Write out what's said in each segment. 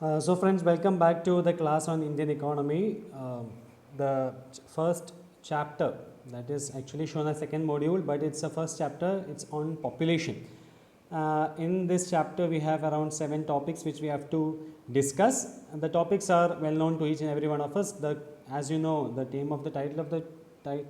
So friends, welcome back to the class on Indian economy. The first chapter, that is actually shown as second module, but it's the first chapter, it's on population. In this chapter we have around 7 topics which we have to discuss, and the topics are well known to each and every one of us. As you know, the name of the title of the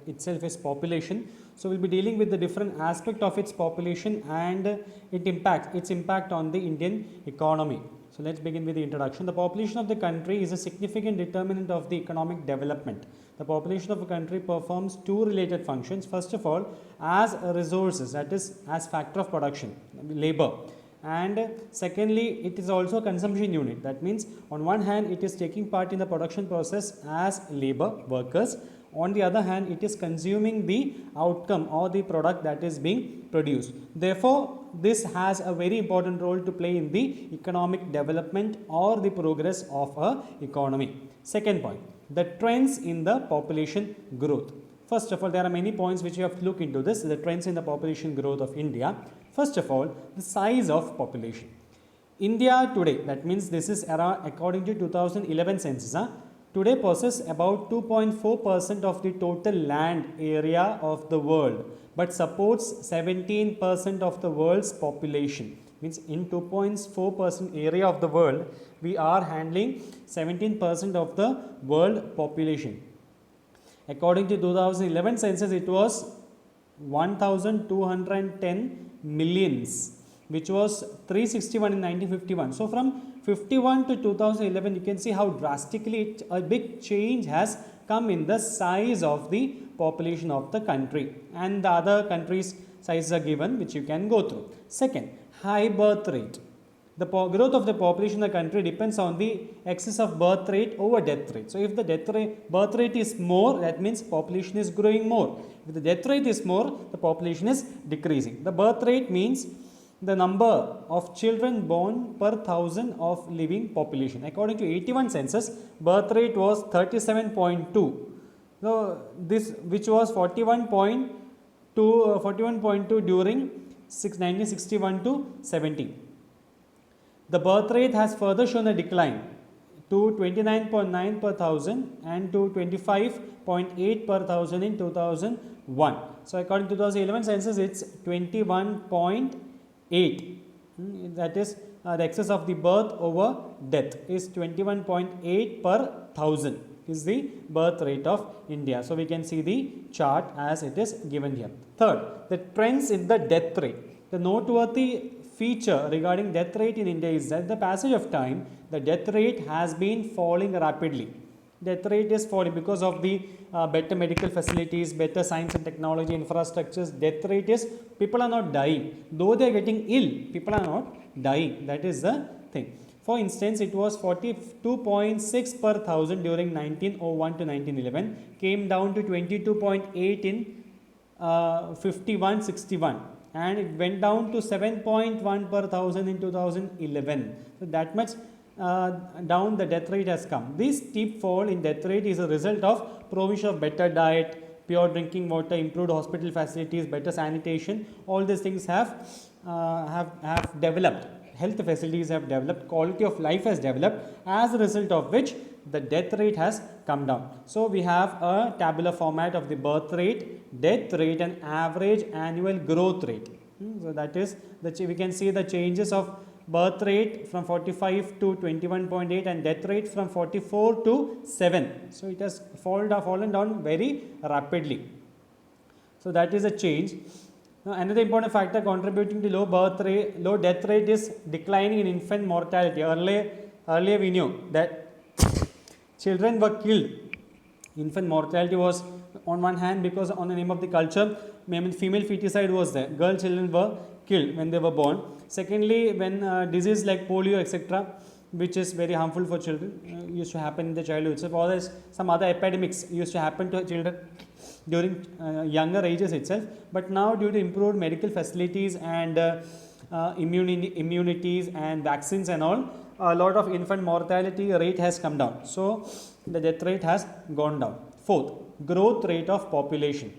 itself is population. So we'll be dealing with the different aspect of its population and its impact on the Indian economy. So let's begin with the introduction. The population of the country is a significant determinant of the economic development. The population of a country performs two related functions. First of all, as resources, that is as factor of production, labor. And secondly, it is also a consumption unit. That means on one hand, it is taking part in the production process as labor, workers. On the other hand, it is consuming the outcome or the product that is being produced. Therefore, this has a very important role to play in the economic development or the progress of a economy. Second point, the trends in the population growth. First of all, there are many points which you have to look into this, the trends in the population growth of India. First of all, the size of population. India today, that means this is according to 2011 census, today possesses about 2.4% of the total land area of the world, but supports 17% of the world's population. Means in 2.4% area of the world, we are handling 17% of the world population. According to 2011 census, it was 1210 millions, which was 361 in 1951. So from 51 to 2011, you can see how drastically a big change has come in the size of the population of the country, and the other countries' sizes are given, which you can go through. Second, high birth rate. The growth of the population of the country depends on the excess of birth rate over death rate. So if the birth rate is more, that means population is growing more. If the death rate is more, the population is decreasing. The birth rate means the number of children born per thousand of living population. According to 81 census, birth rate was 37.2. So this, which was 41.2 during 1961 to 70. The birth rate has further shown a decline to 29.9 per thousand and to 25.8 per thousand in 2001. So according to 2011 census, it's 21.8. That is the excess of the birth over death is 21.8 per thousand is the birth rate of India. So we can see the chart as it is given here. Third, the trends in the death rate. The noteworthy feature regarding death rate in India is that the passage of time, the death rate has been falling rapidly. Death rate is falling because of the better medical facilities, better science and technology infrastructures. Death rate is, people are not dying. Though they are getting ill, people are not dying. That is the thing. For instance, it was 42.6 per thousand during 1901 to 1911, came down to 22.8 in 51-61. And it went down to 7.1 per thousand in 2011. So that much down the death rate has come. This steep fall in death rate is a result of provision of better diet, pure drinking water, improved hospital facilities, better sanitation. All these things have developed. Health facilities have developed, quality of life has developed, as a result of which the death rate has come down. So we have a tabular format of the birth rate, death rate and average annual growth rate. So that is, we can see the changes of birth rate from 45 to 21.8 and death rate from 44 to 7. So it has fallen down very rapidly. So that is a change. Now, another important factor contributing to low death rate is declining in infant mortality. Earlier we knew that children were killed. Infant mortality was on one hand because on the name of the culture, female feticide was there. Girl children were killed when they were born. Secondly, when disease like polio, etc., which is very harmful for children, used to happen in the childhood. So some other epidemics used to happen to children during younger ages itself. But now, due to improved medical facilities and immunities and vaccines and all, a lot of infant mortality rate has come down. So the death rate has gone down. Fourth, growth rate of population.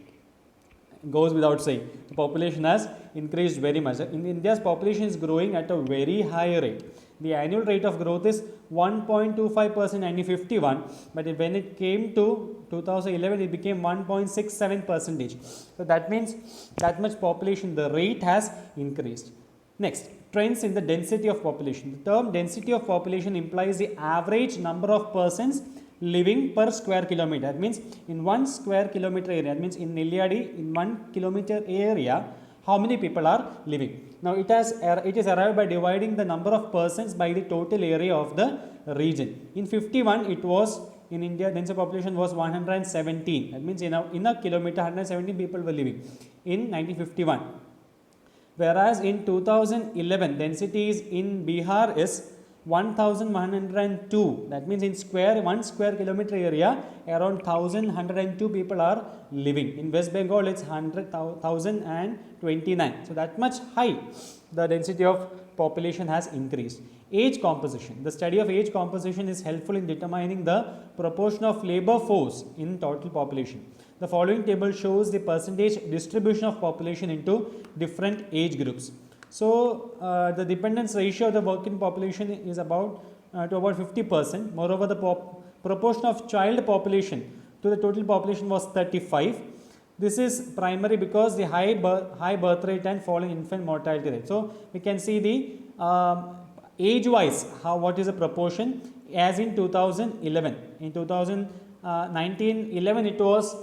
Goes without saying, the population has increased very much. In India's population is growing at a very high rate. The annual rate of growth is 1.25% in 1951, but when it came to 2011, it became 1.67 percentage. So that means that much population, the rate has increased. Next, trends in the density of population. The term density of population implies the average number of persons living per square kilometer. That means in 1 square kilometer area, that means in Nelliyadi, in 1 kilometer area, how many people are living. Now it is arrived by dividing the number of persons by the total area of the region. In 51, it was in India, density population was 117. That means in a kilometer, 117 people were living in 1951. Whereas in 2011, densities in Bihar is 1102. That means in 1 square kilometer area, around 1102 people are living. In West Bengal, it's 1,029. So that much high, the density of population has increased. Age composition. The study of age composition is helpful in determining the proportion of labor force in total population. The following table shows the percentage distribution of population into different age groups. So the dependence ratio of the working population is about to about 50%. Moreover, the proportion of child population to the total population was 35. This is primary because the high birth rate and falling infant mortality rate. So we can see the age wise what is the proportion as in 2011. In 2011 it was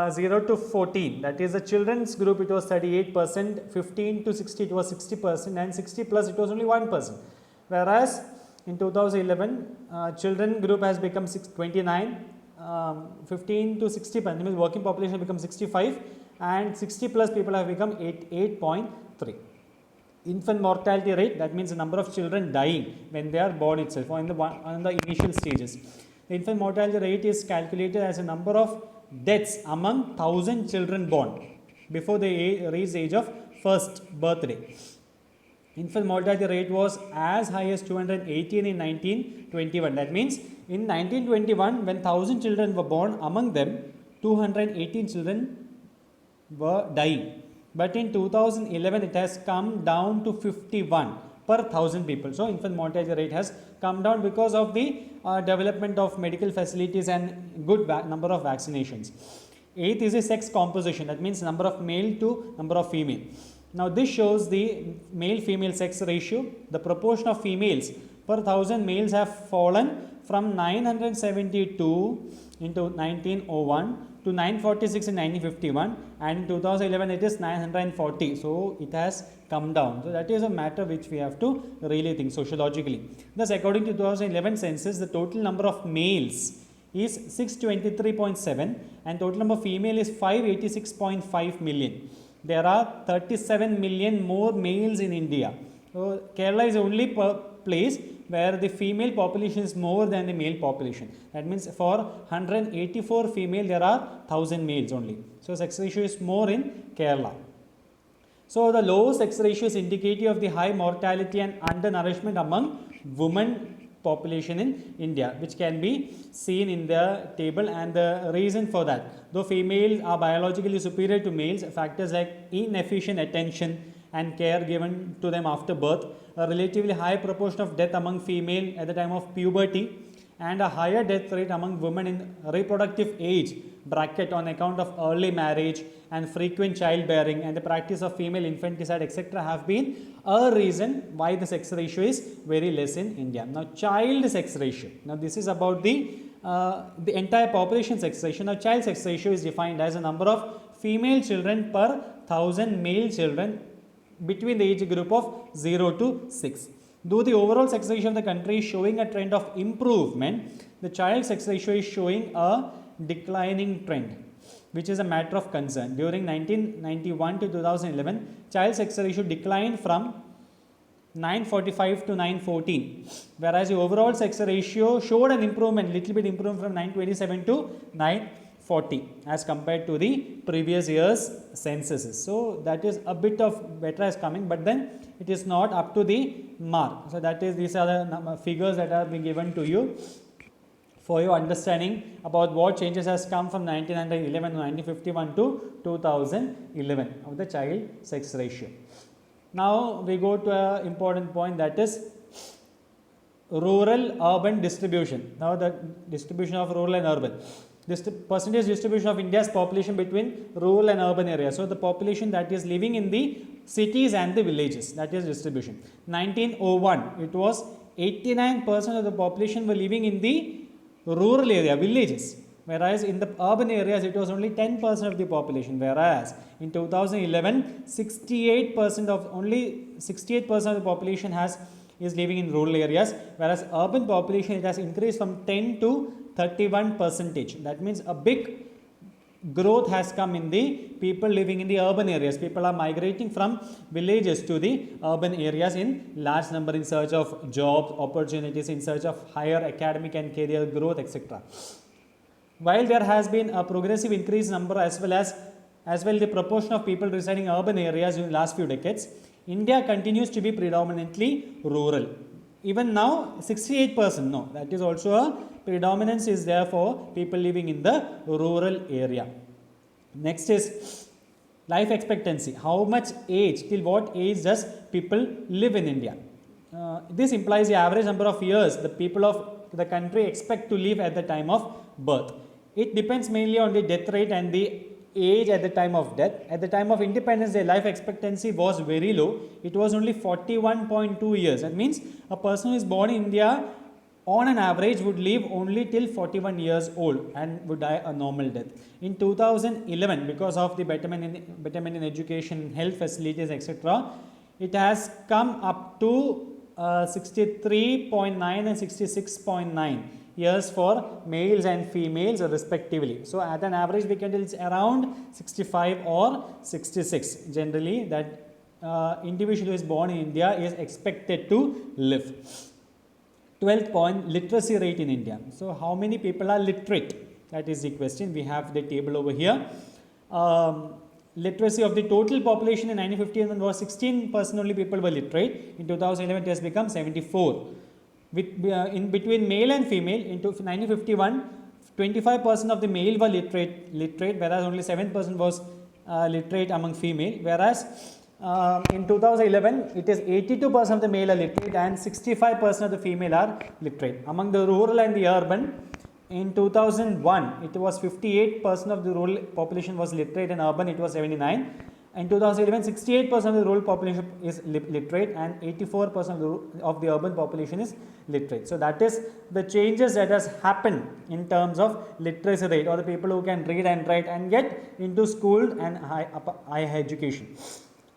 0 to 14, that is the children's group, it was 38%, 15 to 60 it was 60%, and 60 plus it was only 1%. Whereas in 2011 children group has become 29, 15 to 60%, that means working population become 65, and 60 plus people have become 8.3. Infant mortality rate, that means the number of children dying when they are born itself or in the initial stages. The infant mortality rate is calculated as a number of deaths among 1,000 children born before they reach the age of first birthday. Infant mortality rate was as high as 218 in 1921. That means in 1921, when 1,000 children were born, among them 218 children were dying. But in 2011, it has come down to 51 per 1,000 people. So infant mortality rate has come down because of the development of medical facilities and good number of vaccinations. Eighth is a sex composition, that means number of male to number of female. Now this shows the male female sex ratio. The proportion of females per 1,000 males have fallen from 972 into 1901 to 946 in 1951, and in 2011 it is 940. So it has come down. So that is a matter which we have to really think sociologically. Thus, according to 2011 census, the total number of males is 623.7 and total number of female is 586.5 million. There are 37 million more males in India. So Kerala is the only place where the female population is more than the male population. That means for 184 female there are 1,000 males only. So sex ratio is more in Kerala. So the low sex ratio is indicative of the high mortality and undernourishment among women population in India, which can be seen in the table, and the reason for that, though females are biologically superior to males, factors like inefficient attention and care given to them after birth, a relatively high proportion of death among female at the time of puberty, and a higher death rate among women in reproductive age bracket on account of early marriage and frequent childbearing and the practice of female infanticide, etc., have been a reason why the sex ratio is very less in India. Now child sex ratio, now this is about the entire population sex ratio. Now child sex ratio is defined as a number of female children per 1,000 male children between the age group of 0 to 6. Though the overall sex ratio of the country is showing a trend of improvement, the child sex ratio is showing a declining trend, which is a matter of concern. During 1991 to 2011, child sex ratio declined from 945 to 914, whereas the overall sex ratio showed an improvement, little bit improvement from 927 to 940 as compared to the previous year's censuses. So that is a bit of better as coming, but then it is not up to the mark. So that is, these are the figures that have been given to you for your understanding about what changes has come from 1911 to 1951 to 2011 of the child sex ratio. Now we go to an important point, that is rural-urban distribution. Now the distribution of rural and urban. This percentage distribution of India's population between rural and urban areas. So the population that is living in the cities and the villages, that is distribution. 1901, it was 89% of the population were living in the rural area, villages. Whereas in the urban areas, it was only 10% of the population. Whereas in 2011, 68% of the population is living in rural areas. Whereas urban population, it has increased from 10 to 31 percentage. That means a big growth has come in the people living in the urban areas. People are migrating from villages to the urban areas in large number in search of jobs, opportunities, in search of higher academic and career growth, etc. While there has been a progressive increase number as well the proportion of people residing in urban areas in the last few decades, India continues to be predominantly rural. Even now 68%, no, that is also a predominance is there for people living in the rural area. Next is life expectancy. How much age, till what age does people live in India? This implies the average number of years the people of the country expect to live at the time of birth. It depends mainly on the death rate and the age at the time of death. At the time of independence, the life expectancy was very low. It was only 41.2 years. That means a person who is born in India on an average would live only till 41 years old and would die a normal death. In 2011, because of the betterment in education, health facilities, etc., it has come up to 63.9 and 66.9 years for males and females respectively. So at an average we can tell it's around 65 or 66 generally that individual who is born in India is expected to live. 12th point, literacy rate in India. So how many people are literate? That is the question. We have the table over here. Literacy of the total population in 1951 was 16% only people were literate. In 2011 it has become 74. In between male and female, in 1951, 25% of the male were literate, whereas only 7% was literate among female. Whereas in 2011, it is 82% of the male are literate and 65% of the female are literate. Among the rural and the urban, in 2001, it was 58% of the rural population was literate and urban it was 79. In 2011, 68% of the rural population is literate and 84% of the urban population is literate. So that is the changes that has happened in terms of literacy rate, or the people who can read and write and get into school and higher education.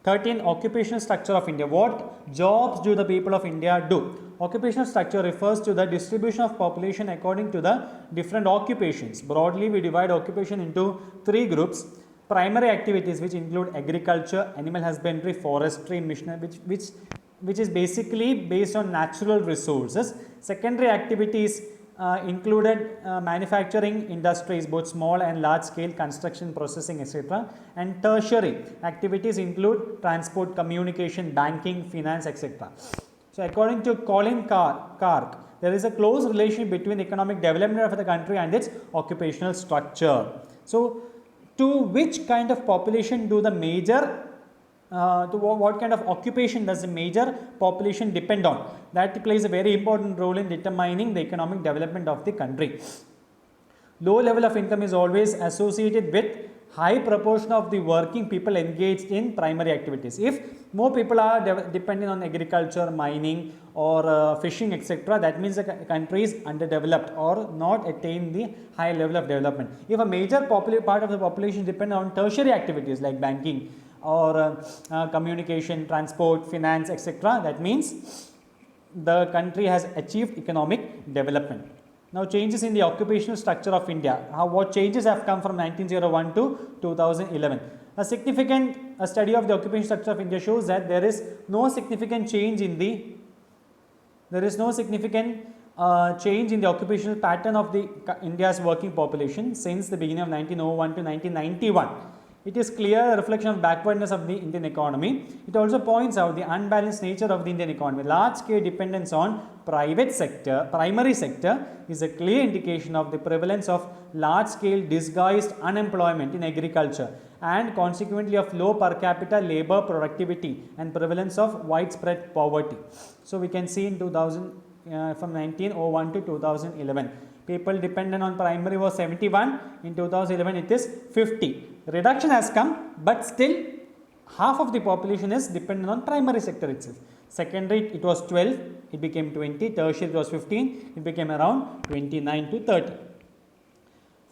13. Occupational structure of India. What jobs do the people of India do? Occupational structure refers to the distribution of population according to the different occupations. Broadly, we divide occupation into 3 groups. Primary activities, which include agriculture, animal husbandry, forestry, missionary, which is basically based on natural resources. Secondary activities included manufacturing industries, both small and large scale, construction, processing, etc. And tertiary activities include transport, communication, banking, finance, etc. So according to Colin Clark, there is a close relation between economic development of the country and its occupational structure. So to which kind of population do the major, what kind of occupation does the major population depend on? That plays a very important role in determining the economic development of the country. Low level of income is always associated with high proportion of the working people engaged in primary activities. If more people are dependent on agriculture, mining or fishing, etc., that means the country is underdeveloped or not attain the high level of development. If a major part of the population depend on tertiary activities like banking or communication, transport, finance, etc., that means the country has achieved economic development. Now, changes in the occupational structure of India. What changes have come from 1901 to 2011? A study of the occupational structure of India shows that there is no significant change in the occupational pattern of the India's working population since the beginning of 1901 to 1991. It is clear reflection of backwardness of the Indian economy. It also points out the unbalanced nature of the Indian economy. Large-scale dependence on primary sector is a clear indication of the prevalence of large-scale disguised unemployment in agriculture and consequently of low per capita labor productivity and prevalence of widespread poverty. So we can see in from 1901 to 2011. People dependent on primary was 71, in 2011 it is 50. Reduction has come, but still half of the population is dependent on primary sector itself. Secondary it was 12, it became 20, tertiary it was 15, it became around 29 to 30.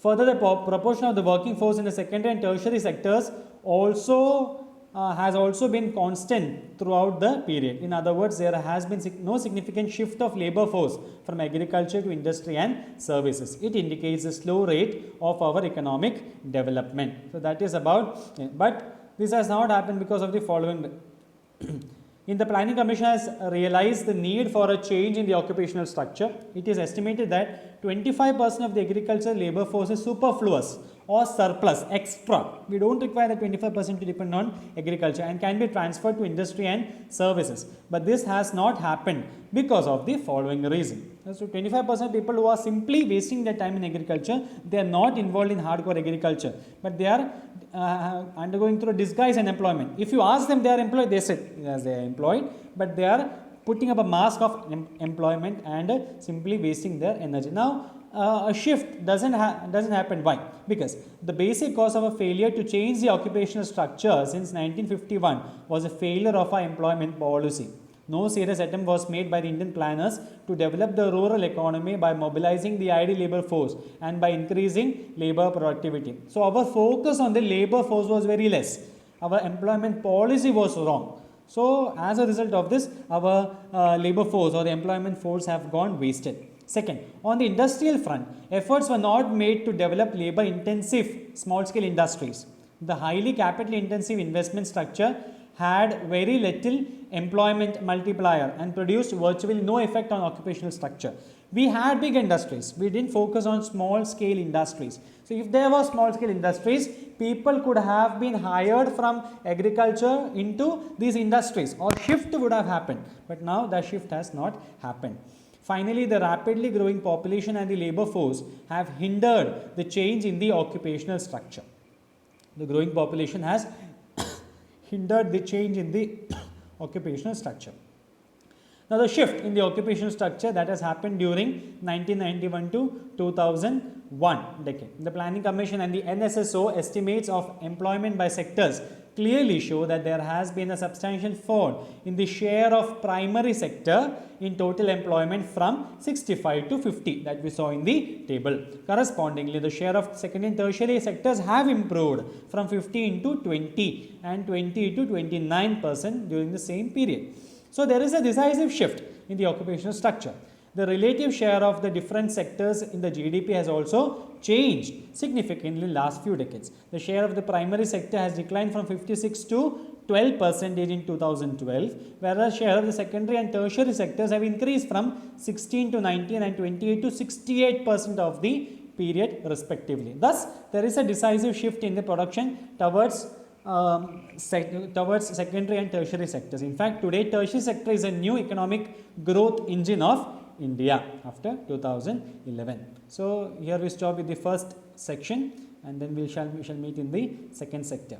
Further, the proportion of the working force in the secondary and tertiary sectors also has also been constant throughout the period. In other words, there has been no significant shift of labor force from agriculture to industry and services. It indicates a slow rate of our economic development. So that is about, but this has not happened because of the following. In the Planning Commission has realized the need for a change in the occupational structure. It is estimated that 25% of the agricultural labor force is superfluous or surplus, extra. We don't require the 25% to depend on agriculture and can be transferred to industry and services. But this has not happened because of the following reason. So 25% people who are simply wasting their time in agriculture, they are not involved in hardcore agriculture, but they are undergoing through disguise and employment. If you ask them they are employed, they say yes, they are employed, but they are putting up a mask of employment and simply wasting their energy. Now, a shift doesn't happen. Why? Because the basic cause of a failure to change the occupational structure since 1951 was a failure of our employment policy. No serious attempt was made by the Indian planners to develop the rural economy by mobilizing the idle labor force and by increasing labor productivity. So our focus on the labor force was very less. Our employment policy was wrong. So as a result of this, our labor force or the employment force have gone wasted. Second, on the industrial front, efforts were not made to develop labor intensive small scale industries. The highly capital intensive investment structure had very little employment multiplier and produced virtually no effect on occupational structure. We had big industries, we didn't focus on small scale industries. So if there were small scale industries, people could have been hired from agriculture into these industries, or shift would have happened, but now the shift has not happened. Finally, the rapidly growing population and the labor force have hindered the change in the occupational structure. The growing population has hindered the change in the occupational structure. Now, the shift in the occupational structure that has happened during 1991 to 2001 decade. The Planning Commission and the NSSO estimates of employment by sectors clearly show that there has been a substantial fall in the share of primary sector in total employment from 65 to 50 that we saw in the table. Correspondingly, the share of secondary and tertiary sectors have improved from 15 to 20 and 20 to 29% during the same period. So there is a decisive shift in the occupational structure. The relative share of the different sectors in the GDP has also changed significantly in the last few decades. The share of the primary sector has declined from 56 to 12% in 2012, whereas share of the secondary and tertiary sectors have increased from 16 to 19 and 28 to 68% of the period respectively. Thus, there is a decisive shift in the production towards secondary and tertiary sectors. In fact, today tertiary sector is a new economic growth engine of India after 2011. So here we stop with the first section, and then we shall meet in the second sector.